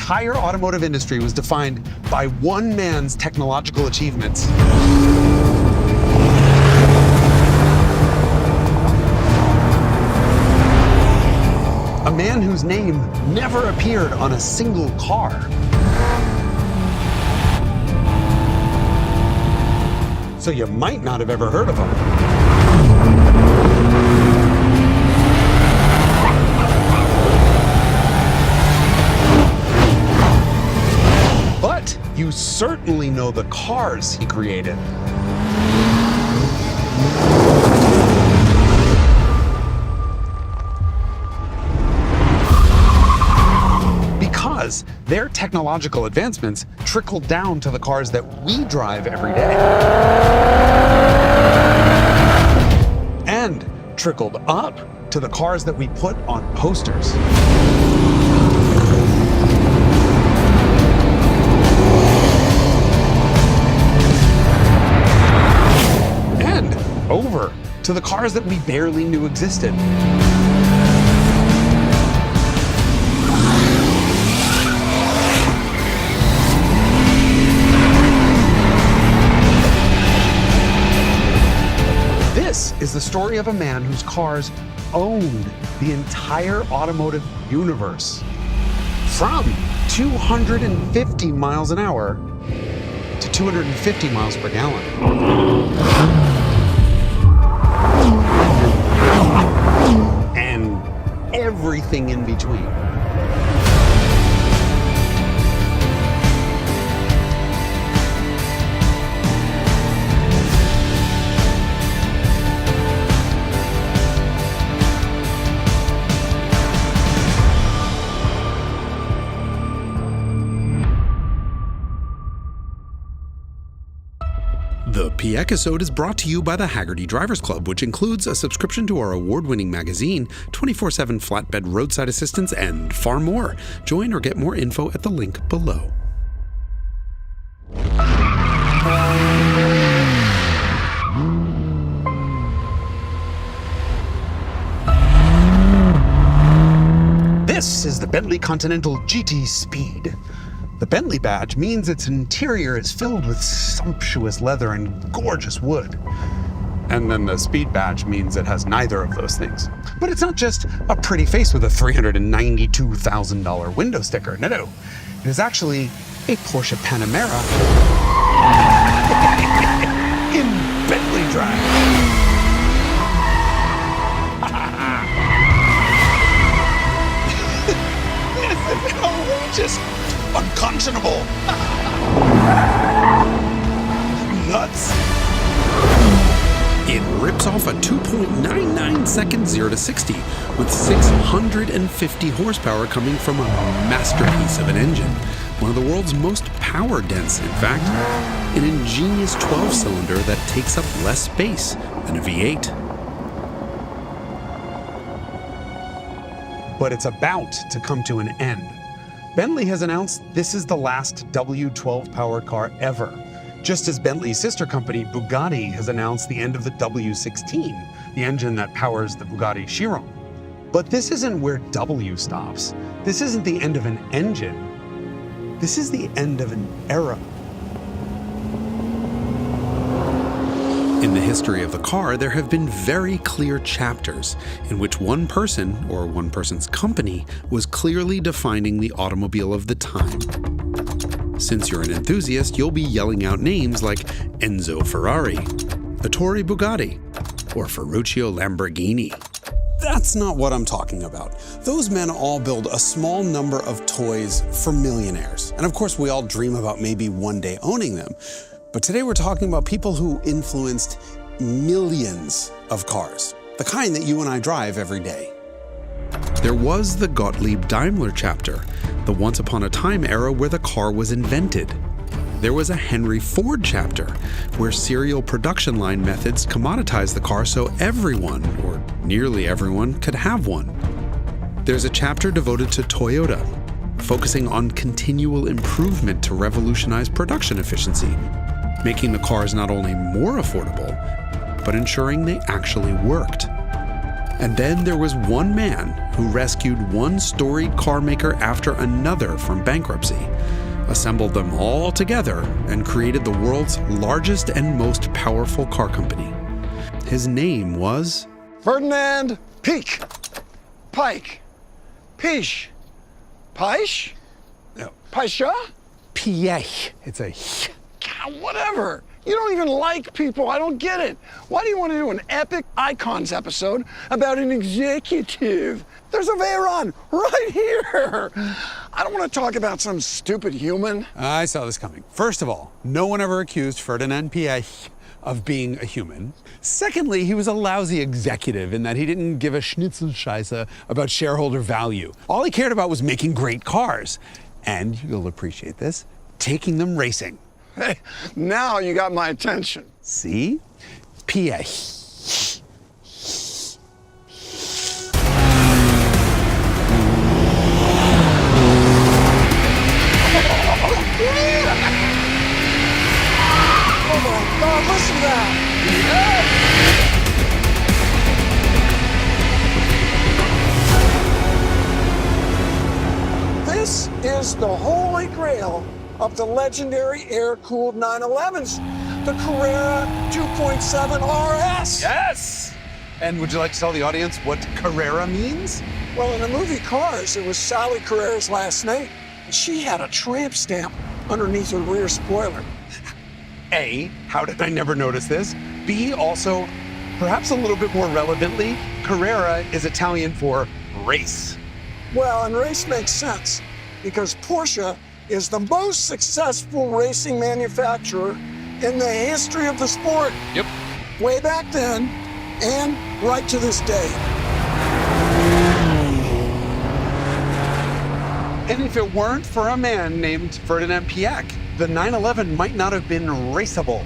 entire automotive industry was defined by one man's technological achievements. A man whose name never appeared on a single car. So you might not have ever heard of him. But you certainly know the cars he created. Because their technological advancements trickled down to the cars that we drive every day. And trickled up to the cars that we put on posters. And over to the cars that we barely knew existed. This is the story of a man whose cars owned the entire automotive universe. From 250 miles an hour to 250 miles per gallon. And everything in between. The Piëch episode is brought to you by the Haggerty Drivers Club, which includes a subscription to our award-winning magazine, 24/7 flatbed roadside assistance, and far more. Join or get more info at the link below. This is the Bentley Continental GT Speed. The Bentley badge means its interior is filled with sumptuous leather and gorgeous wood. And then the Speed badge means it has neither of those things. But it's not just a pretty face with a $392,000 window sticker. No. It is actually a Porsche Panamera in Bentley drag. It's outrageous. Unconscionable. Nuts. It rips off a 2.99 second 0 to 60 with 650 horsepower coming from a masterpiece of an engine. One of the world's most power dense, in fact. An ingenious 12-cylinder that takes up less space than a V8. But it's about to come to an end. Bentley has announced this is the last W12 powered car ever, just as Bentley's sister company Bugatti has announced the end of the W16, the engine that powers the Bugatti Chiron. But this isn't where W stops. This isn't the end of an engine. This is the end of an era. In the history of the car, there have been very clear chapters in which one person, or one person's company, was clearly defining the automobile of the time. Since you're an enthusiast, you'll be yelling out names like Enzo Ferrari, Ettore Bugatti, or Ferruccio Lamborghini. That's not what I'm talking about. Those men all build a small number of toys for millionaires. And of course, we all dream about maybe one day owning them. But today we're talking about people who influenced millions of cars, the kind that you and I drive every day. There was the Gottlieb Daimler chapter, the once upon a time era where the car was invented. There was a Henry Ford chapter, where serial production line methods commoditized the car so everyone, or nearly everyone, could have one. There's a chapter devoted to Toyota, focusing on continual improvement to revolutionize production efficiency, making the cars not only more affordable, but ensuring they actually worked. And then there was one man who rescued one storied car maker after another from bankruptcy, assembled them all together, and created the world's largest and most powerful car company. His name was Ferdinand Piëch. Piëch. Piëch. Piëch? No. Piëch? Piëch. It's a God, whatever. You don't even like people. I don't get it. Why do you want to do an epic icons episode about an executive? There's a Veyront right here. I don't want to talk about some stupid human. I saw this coming. First of all, no one ever accused Ferdinand Piëch of being a human. Secondly, he was a lousy executive in that he didn't give a schnitzelscheiße about shareholder value. All he cared about was making great cars. And you'll appreciate this, taking them racing. Hey, now you got my attention. See? Piëch. Oh my God, listen to that. This is the holy grail of the legendary air-cooled 911s, the Carrera 2.7 RS. Yes! And would you like to tell the audience what Carrera means? Well, in the movie Cars, it was Sally Carrera's last name. She had a tramp stamp underneath her rear spoiler. A, how did I never notice this? B, also, perhaps a little bit more relevantly, Carrera is Italian for race. Well, and race makes sense because Porsche is the most successful racing manufacturer in the history of the sport. Yep. Way back then and right to this day. And if it weren't for a man named Ferdinand Piëch, the 911 might not have been raceable.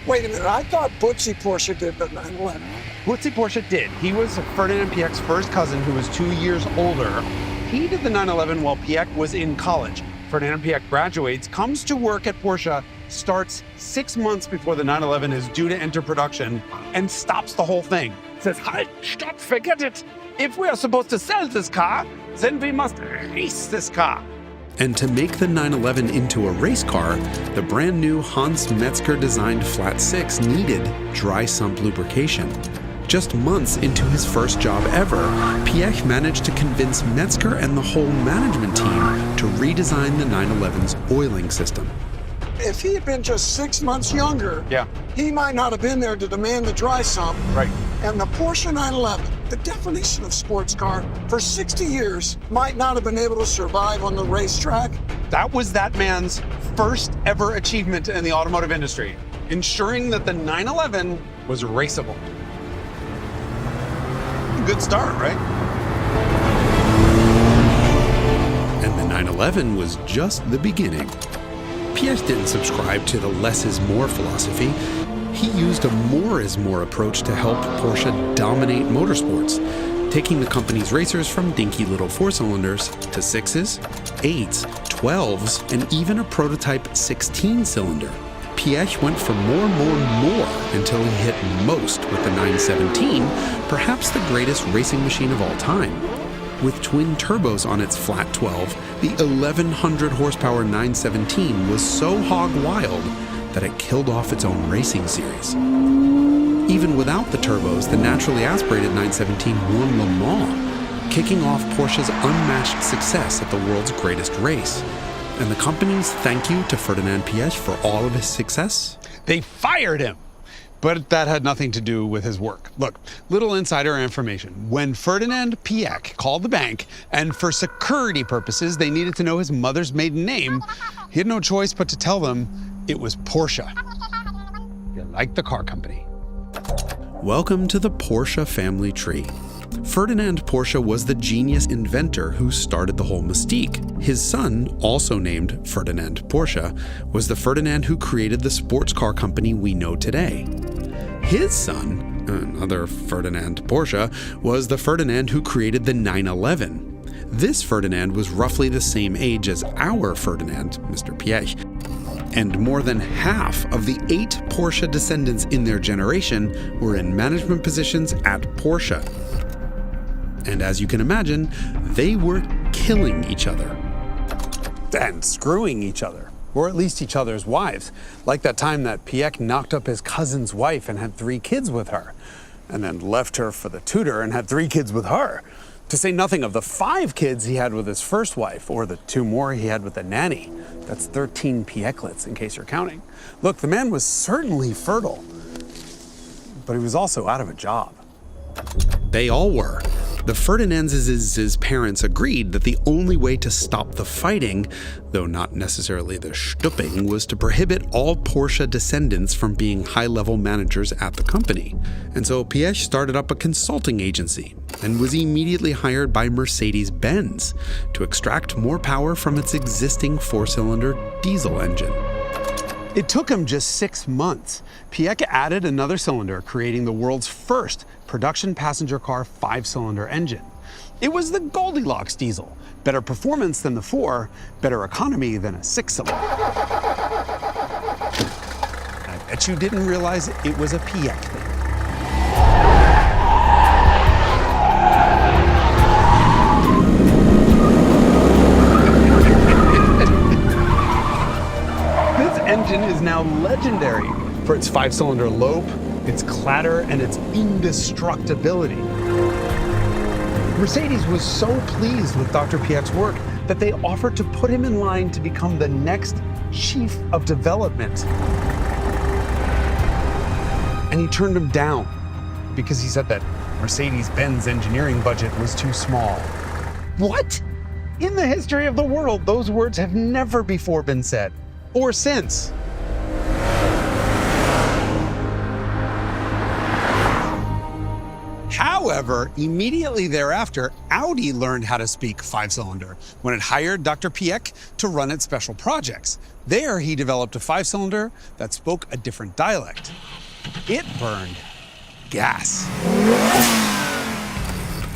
Wait a minute, I thought Bootsy Porsche did the 911. Bootsy Porsche did. He was Ferdinand Piëch's first cousin who was 2 years older. He did the 911 while Piëch was in college. Ferdinand Piëch graduates, comes to work at Porsche, starts 6 months before the 911 is due to enter production, and stops the whole thing. Says, "Halt, stop, forget it. If we are supposed to sell this car, then we must race this car." And to make the 911 into a race car, the brand new Hans Metzger designed Flat 6 needed dry sump lubrication. Just months into his first job ever, Piëch managed to convince Metzger and the whole management team to redesign the 911's oiling system. If he had been just 6 months younger, he might not have been there to demand the dry sump. Right. And the Porsche 911, the definition of sports car, for 60 years might not have been able to survive on the racetrack. That was that man's first ever achievement in the automotive industry, ensuring that the 911 was raceable. Good start, right? And the 911 was just the beginning. Piëch didn't subscribe to the less is more philosophy. He used a more is more approach to help Porsche dominate motorsports, taking the company's racers from dinky little 4-cylinders to 6s, 8s, 12s, and even a prototype 16-cylinder. Piëch went for more until he hit most with the 917, perhaps the greatest racing machine of all time. With twin turbos on its flat 12, the 1100 horsepower 917 was so hog wild that it killed off its own racing series. Even without the turbos, the naturally aspirated 917 won Le Mans, kicking off Porsche's unmatched success at the world's greatest race. And the company's thank you to Ferdinand Piëch for all of his success? They fired him. But that had nothing to do with his work. Look, little insider information. When Ferdinand Piëch called the bank, and for security purposes, they needed to know his mother's maiden name, he had no choice but to tell them it was Porsche. You like the car company. Welcome to the Porsche family tree. Ferdinand Porsche was the genius inventor who started the whole mystique. His son, also named Ferdinand Porsche, was the Ferdinand who created the sports car company we know today. His son, another Ferdinand Porsche, was the Ferdinand who created the 911. This Ferdinand was roughly the same age as our Ferdinand, Mr. Piëch. And more than half of the 8 Porsche descendants in their generation were in management positions at Porsche. And as you can imagine, they were killing each other. And screwing each other, or at least each other's wives. Like that time that Piëch knocked up his cousin's wife and had 3 kids with her, and then left her for the tutor and had 3 kids with her. To say nothing of the 5 kids he had with his first wife, or the 2 more he had with the nanny. That's 13 Piëchlets, in case you're counting. Look, the man was certainly fertile, but he was also out of a job. They all were. The Ferdinands' parents agreed that the only way to stop the fighting, though not necessarily the stupping, was to prohibit all Porsche descendants from being high-level managers at the company. And so Piëch started up a consulting agency and was immediately hired by Mercedes-Benz to extract more power from its existing 4-cylinder diesel engine. It took him just 6 months. Piëch added another cylinder, creating the world's first production passenger car 5-cylinder engine. It was the Goldilocks diesel. Better performance than the 4, better economy than a 6-cylinder. I bet you didn't realize it was a Piëch thing. Engine is now legendary for its 5-cylinder lope, its clatter, and its indestructibility. Mercedes was so pleased with Dr. Piëch's work that they offered to put him in line to become the next chief of development. And he turned him down because he said that Mercedes-Benz engineering budget was too small. What? In the history of the world, those words have never before been said. Or since. However, immediately thereafter, Audi learned how to speak 5-cylinder when it hired Dr. Piëch to run its special projects. There, he developed a 5-cylinder that spoke a different dialect. It burned gas.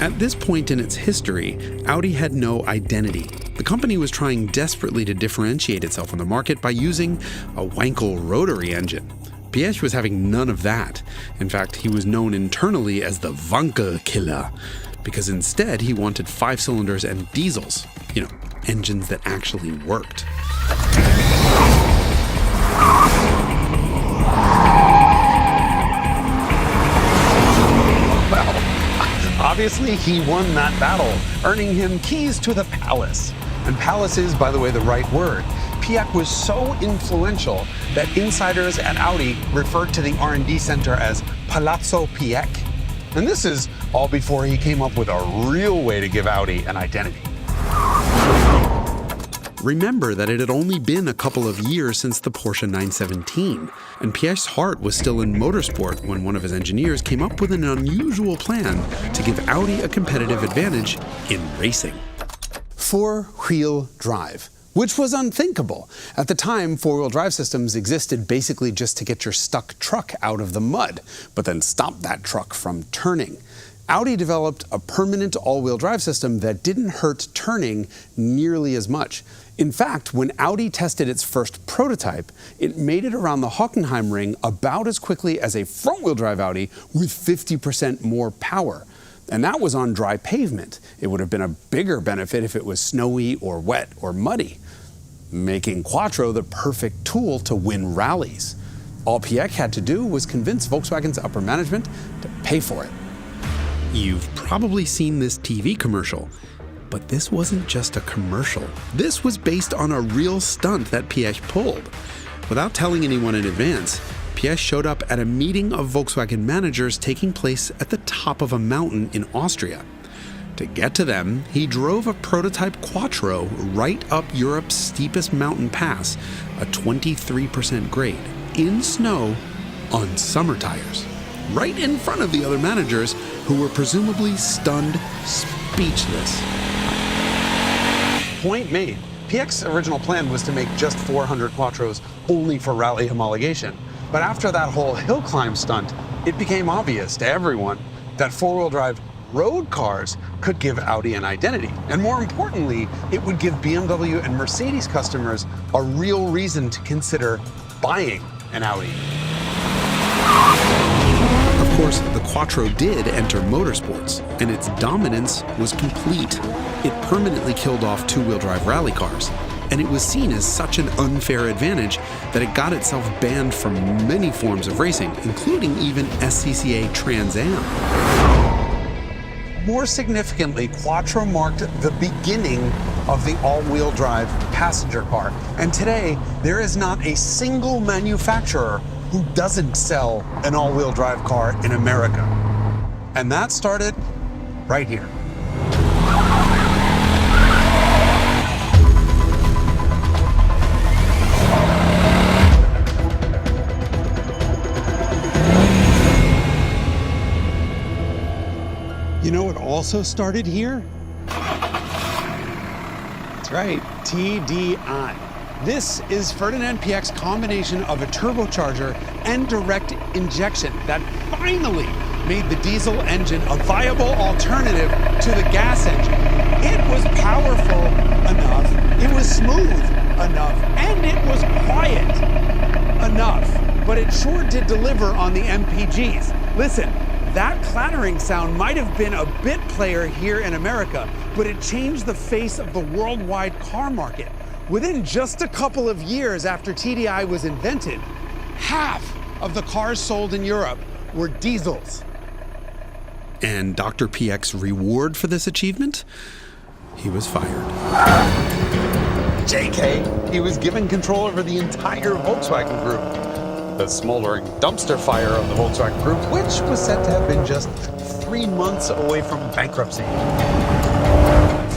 At this point in its history, Audi had no identity. The company was trying desperately to differentiate itself on the market by using a Wankel rotary engine. Piëch was having none of that. In fact, he was known internally as the Wankel killer, because instead he wanted 5-cylinders and diesels. You know, engines that actually worked. Obviously, he won that battle, earning him keys to the palace. And palace is, by the way, the right word. Piëch was so influential that insiders at Audi referred to the R&D center as Palazzo Piëch. And this is all before he came up with a real way to give Audi an identity. Remember that it had only been a couple of years since the Porsche 917, and Piëch's heart was still in motorsport when one of his engineers came up with an unusual plan to give Audi a competitive advantage in racing. 4-wheel drive, which was unthinkable. At the time, 4-wheel drive systems existed basically just to get your stuck truck out of the mud, but then stop that truck from turning. Audi developed a permanent all-wheel drive system that didn't hurt turning nearly as much. In fact, when Audi tested its first prototype, it made it around the Hockenheim ring about as quickly as a front-wheel drive Audi with 50% more power. And that was on dry pavement. It would have been a bigger benefit if it was snowy or wet or muddy, making Quattro the perfect tool to win rallies. All Piëch had to do was convince Volkswagen's upper management to pay for it. You've probably seen this TV commercial, but this wasn't just a commercial. This was based on a real stunt that Piëch pulled. Without telling anyone in advance, Piëch showed up at a meeting of Volkswagen managers taking place at the top of a mountain in Austria. To get to them, he drove a prototype Quattro right up Europe's steepest mountain pass, a 23% grade, in snow, on summer tires, right in front of the other managers who were presumably stunned, speechless. Point made. Piëch's original plan was to make just 400 Quattros only for rally homologation. But after that whole hill climb stunt, it became obvious to everyone that 4-wheel drive road cars could give Audi an identity. And more importantly, it would give BMW and Mercedes customers a real reason to consider buying an Audi. Of course, the Quattro did enter motorsports, and its dominance was complete. It permanently killed off two-wheel drive rally cars, and it was seen as such an unfair advantage that it got itself banned from many forms of racing, including even SCCA Trans Am. More significantly, Quattro marked the beginning of the all-wheel drive passenger car. And today, there is not a single manufacturer who doesn't sell an all-wheel drive car in America. And that started right here. You know what also started here? That's right, TDI. This is Ferdinand Piëch's combination of a turbocharger and direct injection that finally made the diesel engine a viable alternative to the gas engine. It was powerful enough, it was smooth enough, and it was quiet enough. But it sure did deliver on the MPGs. Listen. That clattering sound might have been a bit player here in America, but it changed the face of the worldwide car market. Within just a couple of years after TDI was invented, half of the cars sold in Europe were diesels. And Dr. Piëch's reward for this achievement? He was fired. JK, he was given control over the entire Volkswagen Group. The smoldering dumpster fire of the Volkswagen Group, which was said to have been just 3 months away from bankruptcy.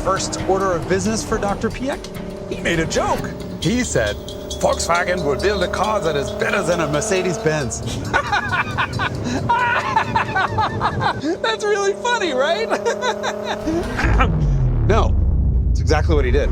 First order of business for Dr. Piëch? He made a joke. He said, Volkswagen will build a car that is better than a Mercedes-Benz. That's really funny, right? No, it's exactly what he did.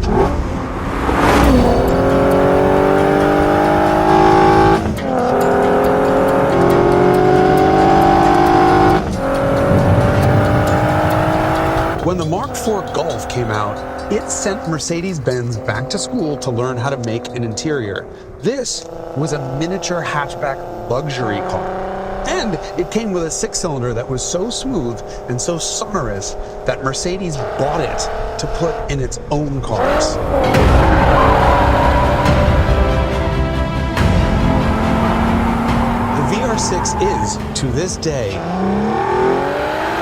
When the Mark IV Golf came out, it sent Mercedes-Benz back to school to learn how to make an interior. This was a miniature hatchback luxury car. And it came with a 6-cylinder that was so smooth and so sonorous that Mercedes bought it to put in its own cars. The VR6 is, to this day,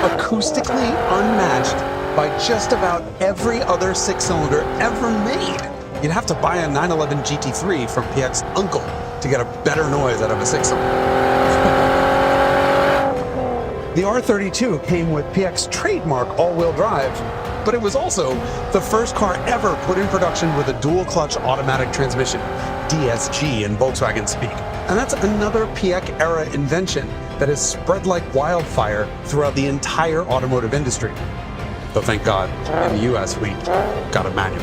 acoustically unmatched by just about every other 6-cylinder ever made. You'd have to buy a 911 GT3 from Piëch's uncle to get a better noise out of a 6-cylinder. The R32 came with Piëch's trademark all-wheel drive, but it was also the first car ever put in production with a dual-clutch automatic transmission, DSG in Volkswagen speak. And that's another Piëch-era invention that has spread like wildfire throughout the entire automotive industry. Though thank God, in the US we got a manual.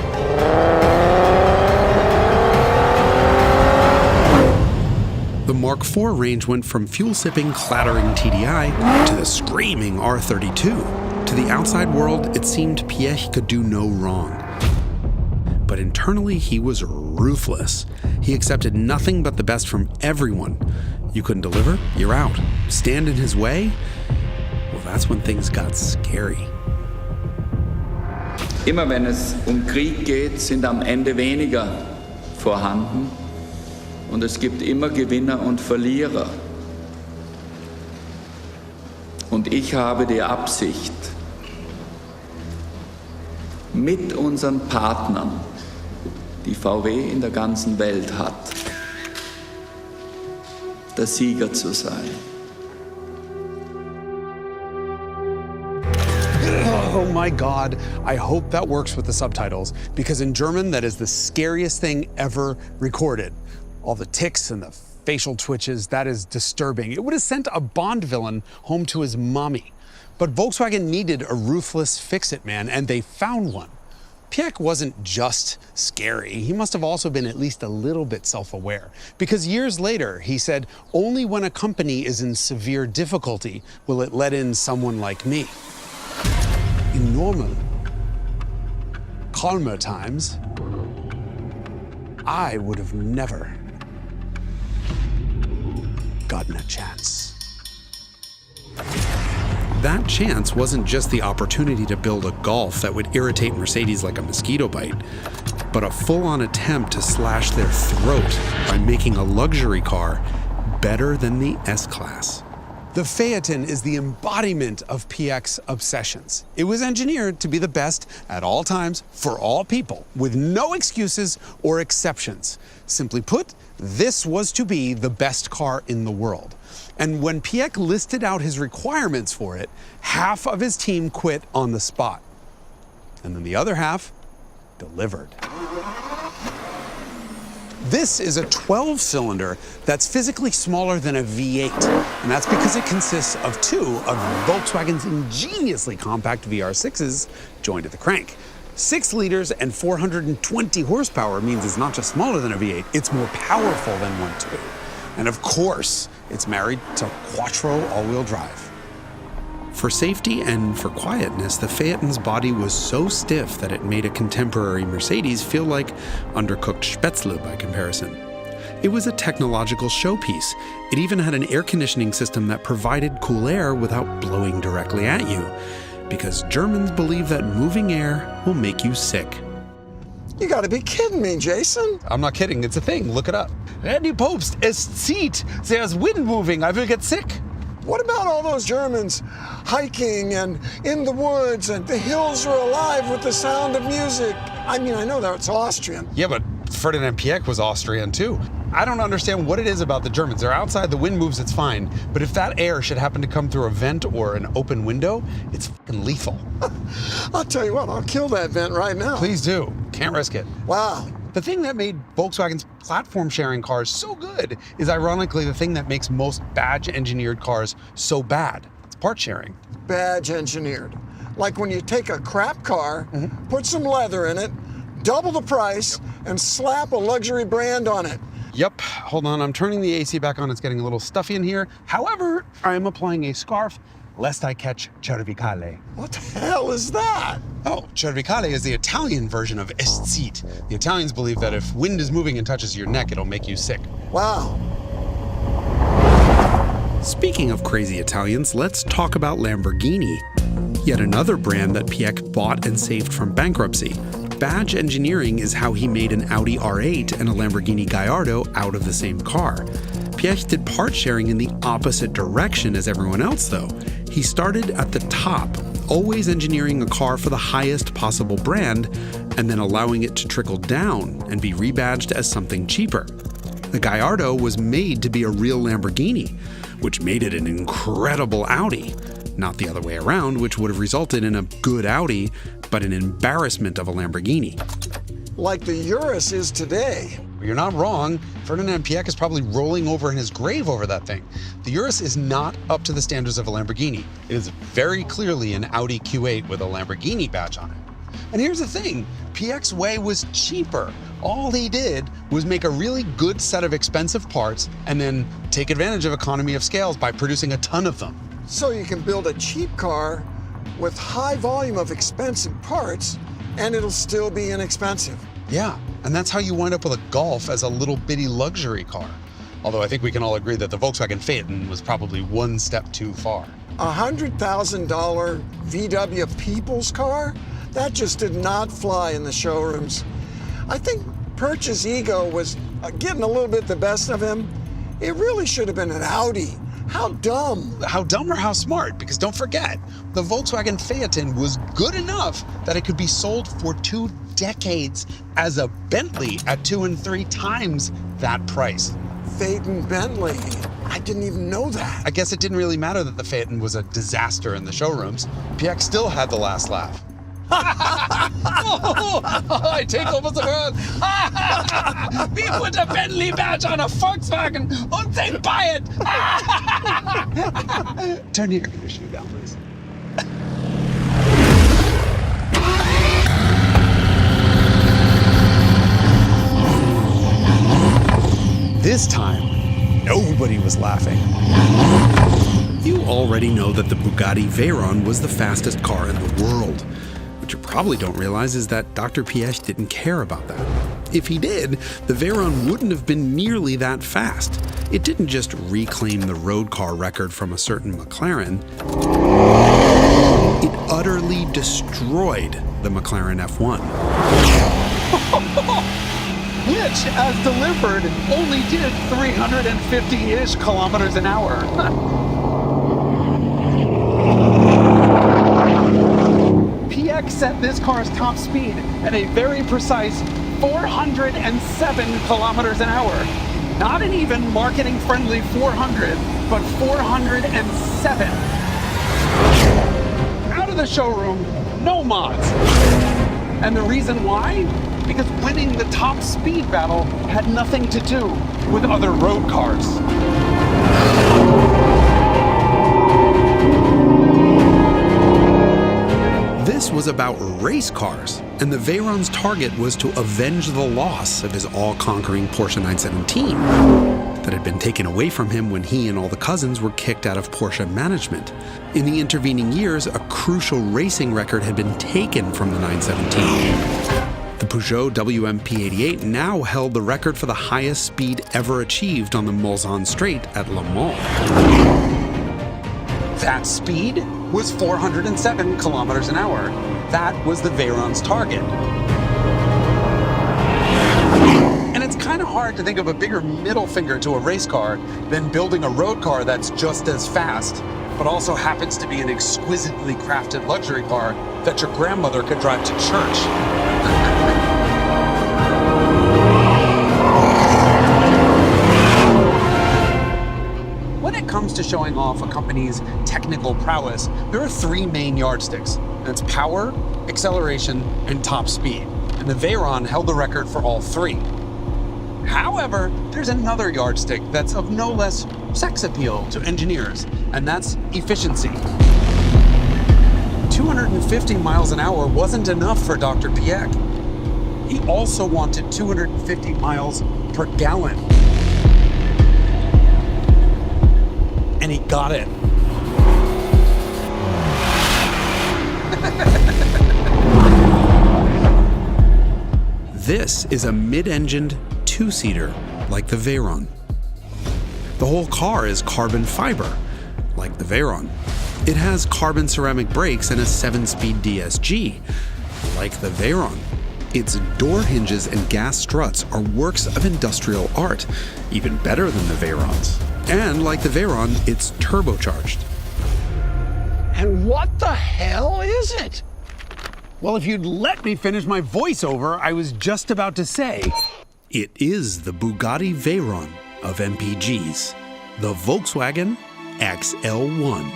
The Mark IV range went from fuel-sipping, clattering TDI to the screaming R32. To the outside world, it seemed Piëch could do no wrong. But internally, he was ruthless. He accepted nothing but the best from everyone. You couldn't deliver? You're out. Stand in his way? Well, that's when things got scary. Immer wenn es Krieg geht, sind am Ende weniger vorhanden. Und es gibt immer Gewinner und Verlierer. Und ich habe die Absicht, mit unseren Partnern, die VW in der ganzen Welt hat, der Sieger zu sein. Oh my God, I hope that works with the subtitles, because in German, that is the scariest thing ever recorded. All the tics and the facial twitches, that is disturbing. It would have sent a Bond villain home to his mommy. But Volkswagen needed a ruthless fix-it man, and they found one. Piëch wasn't just scary. He must have also been at least a little bit self-aware. Because years later, he said, only when a company is in severe difficulty will it let in someone like me. In normal, calmer times, I would have never gotten a chance. that chance wasn't just the opportunity to build a Golf that would irritate Mercedes like a mosquito bite, but a full-on attempt to slash their throat by making a luxury car better than the S-Class. The Phaeton is the embodiment of Piëch's obsessions. It was engineered to be the best at all times for all people, with no excuses or exceptions. Simply put, this was to be the best car in the world. And when Piëch listed out his requirements for it, half of his team quit on the spot. And then the other half delivered. This is a 12-cylinder that's physically smaller than a V8, and that's because it consists of two of Volkswagen's ingeniously compact VR6s joined at the crank. 6 liters and 420 horsepower means it's not just smaller than a V8, it's more powerful than one too. And of course, it's married to Quattro all-wheel drive. For safety and for quietness, the Phaeton's body was so stiff that it made a contemporary Mercedes feel like undercooked Spätzle by comparison. It was a technological showpiece. It even had an air conditioning system that provided cool air without blowing directly at you, because Germans believe that moving air will make you sick. You gotta be kidding me, Jason. I'm not kidding, it's a thing, look it up. Randy Popst, es zieht, there's wind moving, I will get sick. What about all those Germans hiking and in the woods and the hills are alive with the sound of music? I mean, I know that's Austrian. Yeah, but Ferdinand Piëch was Austrian too. I don't understand what it is about the Germans. They're outside, the wind moves, it's fine. But if that air should happen to come through a vent or an open window, it's fucking lethal. I'll tell you what, I'll kill that vent right now. Please do. Can't risk it. Wow. The thing that made Volkswagen's platform sharing cars so good is ironically the thing that makes most badge engineered cars so bad. It's part sharing. Badge engineered. Like when you take a crap car, put some leather in it, double the price, and slap a luxury brand on it. Yep, hold on, I'm turning the AC back on. It's getting a little stuffy in here. However, I am applying a scarf lest I catch cervicale. What the hell is that? Oh, cervicale is the Italian version of es zieht. The Italians believe that if wind is moving and touches your neck, it'll make you sick. Wow. Speaking of crazy Italians, let's talk about Lamborghini. Yet another brand that Piëch bought and saved from bankruptcy. Badge engineering is how he made an Audi R8 and a Lamborghini Gallardo out of the same car. Piëch did part sharing in the opposite direction as everyone else though. He started at the top, always engineering a car for the highest possible brand, and then allowing it to trickle down and be rebadged as something cheaper. The Gallardo was made to be a real Lamborghini, which made it an incredible Audi. Not the other way around, which would have resulted in a good Audi, but an embarrassment of a Lamborghini. Like the Urus is today. You're not wrong. Ferdinand Piëch is probably rolling over in his grave over that thing. The Urus is not up to the standards of a Lamborghini. It is very clearly an Audi Q8 with a Lamborghini badge on it. And here's the thing, Piëch's way was cheaper. All he did was make a really good set of expensive parts and then take advantage of economy of scales by producing a ton of them. So you can build a cheap car with high volume of expensive parts and it'll still be inexpensive. Yeah, and that's how you wind up with a Golf as a little bitty luxury car. Although I think we can all agree that the Volkswagen Phaeton was probably one step too far. $100,000 VW People's car? That just did not fly in the showrooms. I think Piëch's ego was getting a little bit the best of him. It really should have been an Audi. How dumb. How dumb or how smart? Because don't forget, the Volkswagen Phaeton was good enough that it could be sold for 2 decades as a Bentley at 2 and 3 times that price. Phaeton Bentley. I didn't even know that. I guess it didn't really matter that the Phaeton was a disaster in the showrooms. Piëch still had the last laugh. I take over the world. We put a Bentley badge on a Volkswagen and then buy it. Turn the air conditioner down, please. This time, nobody was laughing. You already know that the Bugatti Veyront was the fastest car in the world. What you probably don't realize is that Dr. Piëch didn't care about that. If he did, the Veyront wouldn't have been nearly that fast. It didn't just reclaim the road car record from a certain McLaren. utterly destroyed the McLaren F1. Which, as delivered, only did 350-ish kilometers an hour. Piëch set this car's top speed at a very precise 407 kilometers an hour. Not an even marketing-friendly 400, but 407. Out of the showroom, no mods. And the reason why? Because winning the top speed battle had nothing to do with other road cars. This was about race cars, and the Veyront's target was to avenge the loss of his all-conquering Porsche 917 that had been taken away from him when he and all the cousins were kicked out of Porsche management. In the intervening years, a crucial racing record had been taken from the 917. The Peugeot WMP88 now held the record for the highest speed ever achieved on the Mulsanne Straight at Le Mans. That speed was 407 kilometers an hour. That was the Veyront's target. And it's kind of hard to think of a bigger middle finger to a race car than building a road car that's just as fast, but also happens to be an exquisitely crafted luxury car that your grandmother could drive to church. When it comes to showing off a company's technical prowess, there are three main yardsticks. That's power, acceleration, and top speed. And the Veyront held the record for all three. However, there's another yardstick that's of no less sex appeal to engineers, and that's efficiency. 250 miles an hour wasn't enough for Dr. Piëch. He also wanted 250 miles per gallon. And he got it. This is a mid-engined two-seater like the Veyront. The whole car is carbon fiber, like the Veyront. It has carbon ceramic brakes and a 7-speed DSG, like the Veyront. Its door hinges and gas struts are works of industrial art, even better than the Veyront's. And like the Veyront, it's turbocharged. And what the hell is it? Well, if you'd let me finish my voiceover, I was just about to say... It is the Bugatti Veyront of MPGs, the Volkswagen XL1.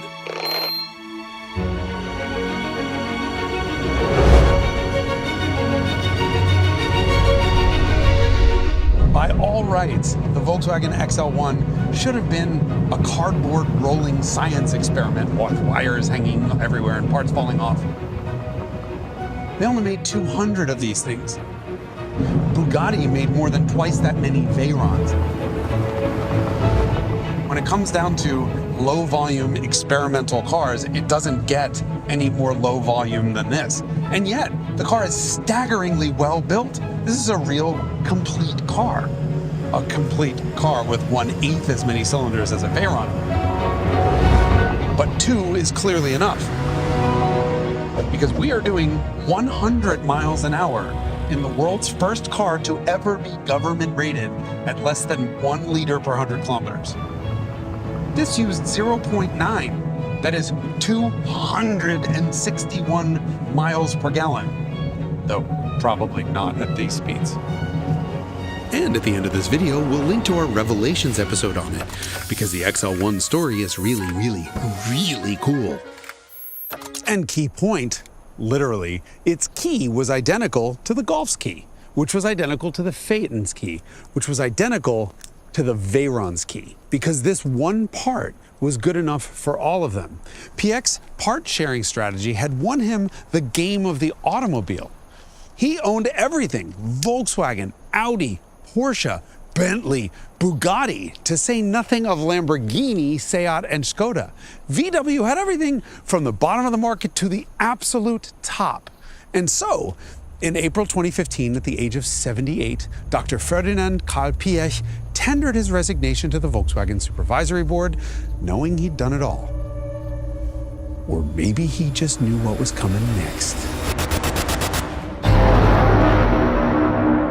By all rights, the Volkswagen XL1 should have been a cardboard rolling science experiment with wires hanging everywhere and parts falling off. They only made 200 of these things. Bugatti made more than twice that many Veyronts. When it comes down to low-volume experimental cars, it doesn't get any more low volume than this. And yet, the car is staggeringly well built. This is a real complete car. A complete car with 1/8 as many cylinders as a Veyront. But 2 is clearly enough. Because we are doing 100 miles an hour in the world's first car to ever be government rated at less than 1 liter per 100 kilometers. This used 0.9, that is 261 miles per gallon, though probably not at these speeds. And at the end of this video, we'll link to our Revelations episode on it, because the XL1 story is really, really, really cool. And key point, literally, its key was identical to the Golf's key, which was identical to the Phaeton's key, which was identical to the Veyront's key, because this one part was good enough for all of them. Piëch's part-sharing strategy had won him the game of the automobile. He owned everything: Volkswagen, Audi, Porsche, Bentley, Bugatti, to say nothing of Lamborghini, Seat, and Skoda. VW had everything from the bottom of the market to the absolute top. And so, in April 2015, at the age of 78, Dr. Ferdinand Piëch tendered his resignation to the Volkswagen Supervisory Board, knowing he'd done it all. Or maybe he just knew what was coming next.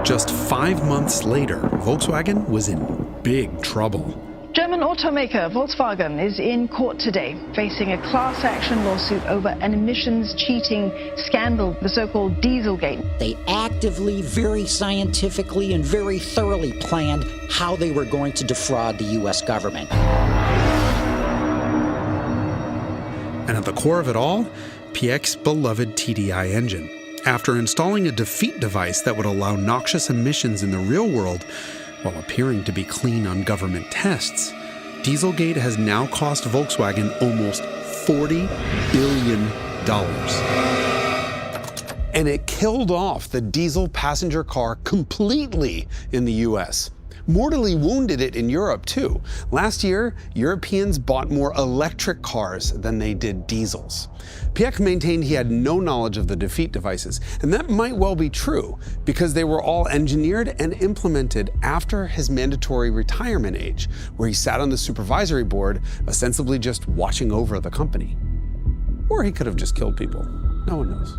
Just 5 months later, Volkswagen was in big trouble. German automaker Volkswagen is in court today, facing a class action lawsuit over an emissions cheating scandal, the so-called Dieselgate. They actively, very scientifically, and very thoroughly planned how they were going to defraud the U.S. government. And at the core of it all, Piëch's beloved TDI engine. After installing a defeat device that would allow noxious emissions in the real world, while appearing to be clean on government tests, Dieselgate has now cost Volkswagen almost $40 billion. And it killed off the diesel passenger car completely in the US. Mortally wounded it in Europe too. Last year, Europeans bought more electric cars than they did diesels. Piëch maintained he had no knowledge of the defeat devices, and that might well be true, because they were all engineered and implemented after his mandatory retirement age, where he sat on the supervisory board, ostensibly just watching over the company. Or he could have just killed people. No one knows.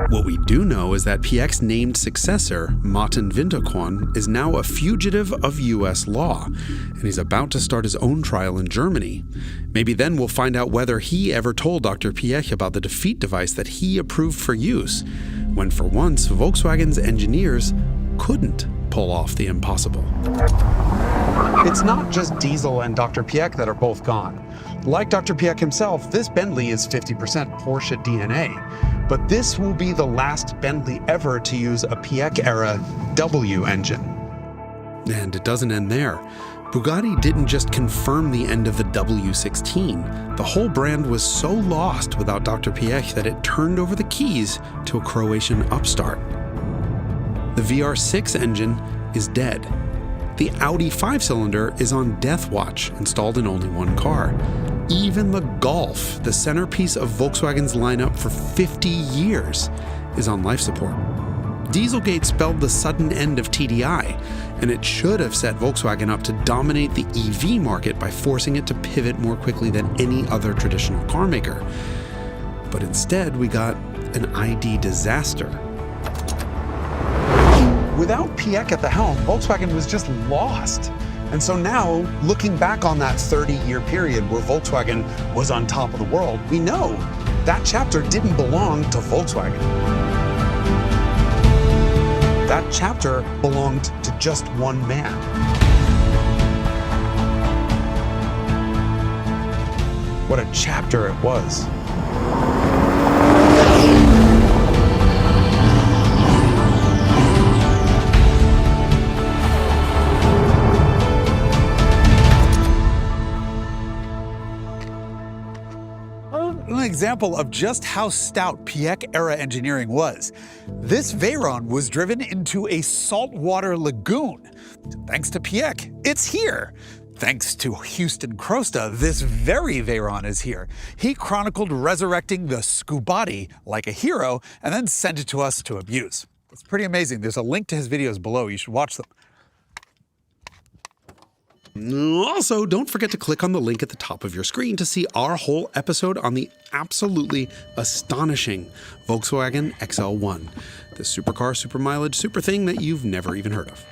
What we do know is that Piëch's named successor, Martin Winterkorn, is now a fugitive of US law, and he's about to start his own trial in Germany. Maybe then we'll find out whether he ever told Dr. Piëch about the defeat device that he approved for use, when for once Volkswagen's engineers couldn't pull off the impossible. It's not just Diesel and Dr. Piëch that are both gone. Like Dr. Piëch himself, this Bentley is 50% Porsche DNA. But this will be the last Bentley ever to use a Piëch-era W engine. And it doesn't end there. Bugatti didn't just confirm the end of the W16. The whole brand was so lost without Dr. Piëch that it turned over the keys to a Croatian upstart. The VR6 engine is dead. The Audi 5-cylinder is on death watch, installed in only one car. Even the Golf, the centerpiece of Volkswagen's lineup for 50 years, is on life support. Dieselgate spelled the sudden end of TDI, and it should have set Volkswagen up to dominate the EV market by forcing it to pivot more quickly than any other traditional car maker. But instead, we got an ID disaster. Without Piëch at the helm, Volkswagen was just lost. And so now, looking back on that 30-year period where Volkswagen was on top of the world, we know that chapter didn't belong to Volkswagen. That chapter belonged to just one man. What a chapter it was. An example of just how stout Piëch-era engineering was. This Veyront was driven into a saltwater lagoon. Thanks to Piëch, it's here. Thanks to Houston Crosta, this very Veyront is here. He chronicled resurrecting the Bugatti like a hero and then sent it to us to abuse. It's pretty amazing. There's a link to his videos below. You should watch them. Also, don't forget to click on the link at the top of your screen to see our whole episode on the absolutely astonishing Volkswagen XL1, the supercar, super mileage, super thing that you've never even heard of.